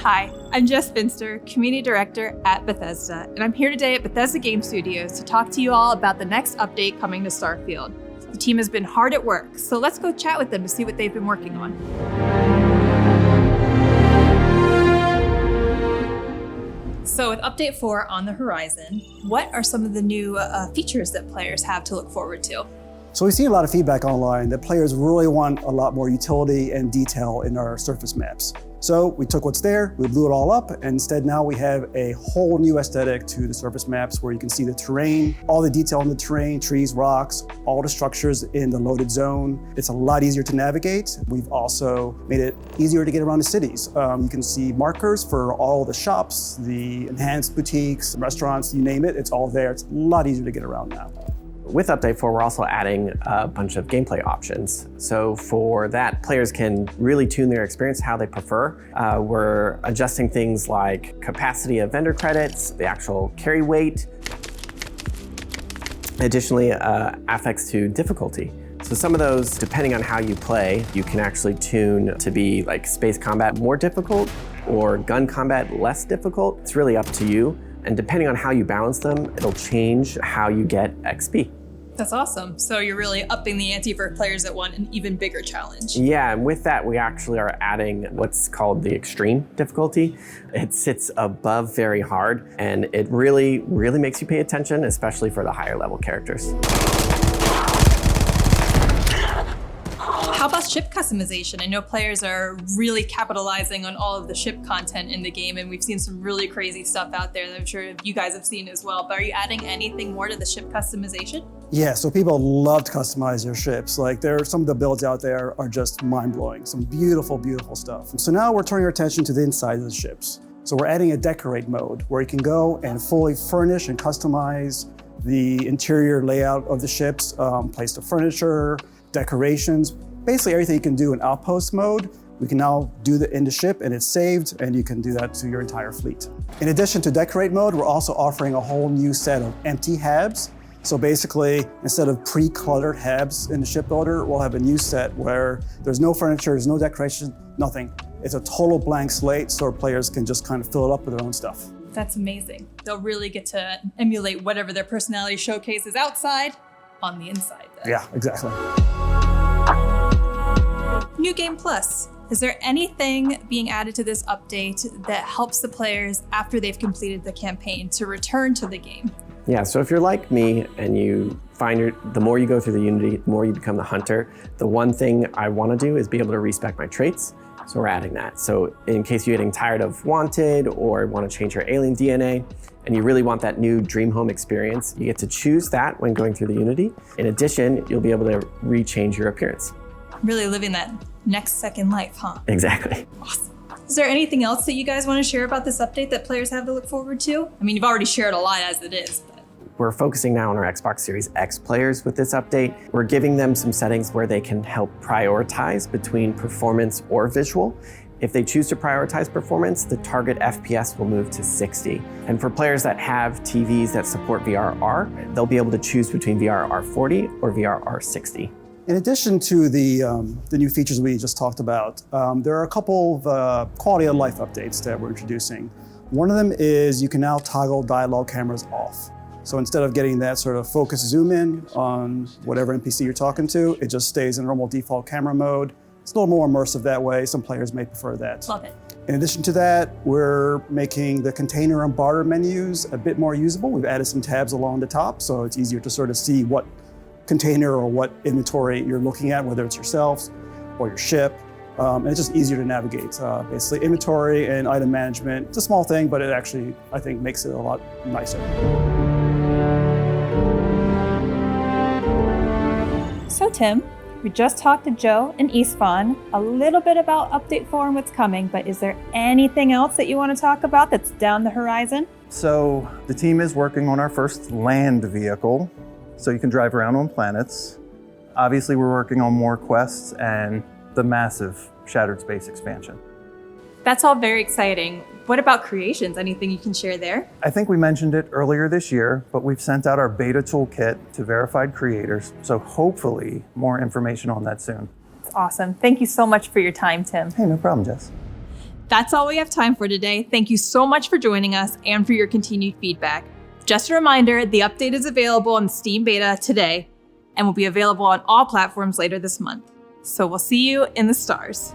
Hi, I'm Jess Finster, Community Director at Bethesda, and I'm here today at Bethesda Game Studios to talk to you all about the next update coming to Starfield. The team has been hard at work, so let's go chat with them to see what they've been working on. So with Update 4 on the horizon, what are some of the new features that players have to look forward to? So we've seen a lot of feedback online that players really want a lot more utility and detail in our surface maps. So we took what's there, we blew it all up, and instead now we have a whole new aesthetic to the surface maps where you can see the terrain, all the detail in the terrain, trees, rocks, all the structures in the loaded zone. It's a lot easier to navigate. We've also made it easier to get around the cities. You can see markers for all the shops, the enhanced boutiques, restaurants, you name it, it's all there. It's a lot easier to get around now. With Update 4, we're also adding a bunch of gameplay options. So for that, players can really tune their experience how they prefer. We're adjusting things like capacity of vendor credits, the actual carry weight. Additionally, affects to difficulty. So some of those, depending on how you play, you can actually tune to be like space combat more difficult or gun combat less difficult. It's really up to you. And depending on how you balance them, it'll change how you get XP. That's awesome. So you're really upping the ante for players that want an even bigger challenge. Yeah, and with that, we actually are adding what's called the extreme difficulty. It sits above very hard, and it really makes you pay attention, especially for the higher level characters. How about ship customization? I know players are really capitalizing on all of the ship content in the game, and we've seen some really crazy stuff out there that I'm sure you guys have seen as well. But are you adding anything more to the ship customization? Yeah, so people love to customize their ships. Like some of the builds out there are just mind-blowing. Some beautiful, beautiful stuff. So now we're turning our attention to the inside of the ships. So we're adding a decorate mode where you can go and fully furnish and customize the interior layout of the ships, place the furniture, decorations, basically everything you can do in outpost mode. We can now do that in the ship and it's saved, and you can do that to your entire fleet. In addition to decorate mode, we're also offering a whole new set of empty habs. So basically, instead of pre-cluttered habs in the shipbuilder, we'll have a new set where there's no furniture, there's no decoration, nothing. It's a total blank slate, so our players can just kind of fill it up with their own stuff. That's amazing. They'll really get to emulate whatever their personality showcases outside on the inside then. Yeah, exactly. New Game Plus. Is there anything being added to this update that helps the players after they've completed the campaign to return to the game? Yeah, so if you're like me and you find the more you go through the Unity, the more you become the hunter, the one thing I want to do is be able to respec my traits. So we're adding that. So in case you're getting tired of Wanted or want to change your alien DNA, and you really want that new dream home experience, you get to choose that when going through the Unity. In addition, you'll be able to rechange your appearance. Really living that next second life, huh? Exactly. Awesome. Is there anything else that you guys want to share about this update that players have to look forward to? I mean, you've already shared a lot as it is. But... We're focusing now on our Xbox Series X players with this update. We're giving them some settings where they can help prioritize between performance or visual. If they choose to prioritize performance, the target FPS will move to 60. And for players that have TVs that support VRR, they'll be able to choose between VRR 40 or VRR 60. In addition to the new features we just talked about, there are a couple of quality of life updates that we're introducing. One of them is you can now toggle dialogue cameras off. So instead of getting that sort of focus zoom in on whatever NPC you're talking to, it just stays in normal default camera mode. It's a little more immersive that way. Some players may prefer that. Love it. In addition to that, we're making the container and barter menus a bit more usable. We've added some tabs along the top, so it's easier to sort of see what container or what inventory you're looking at, whether it's yourself or your ship. And it's just easier to navigate. Basically, inventory and item management, it's a small thing, but it actually, I think, makes it a lot nicer. So Tim, we just talked to Joe and Istvan a little bit about Update 4 and what's coming, but is there anything else that you want to talk about that's down the horizon? So the team is working on our first land vehicle, so you can drive around on planets. Obviously, we're working on more quests and the massive Shattered Space expansion. That's all very exciting. What about creations? Anything you can share there? I think we mentioned it earlier this year, but we've sent out our beta toolkit to verified creators, so hopefully more information on that soon. That's awesome. Thank you so much for your time, Tim. Hey, no problem, Jess. That's all we have time for today. Thank you so much for joining us and for your continued feedback. Just a reminder, the update is available in Steam Beta today and will be available on all platforms later this month. So we'll see you in the stars.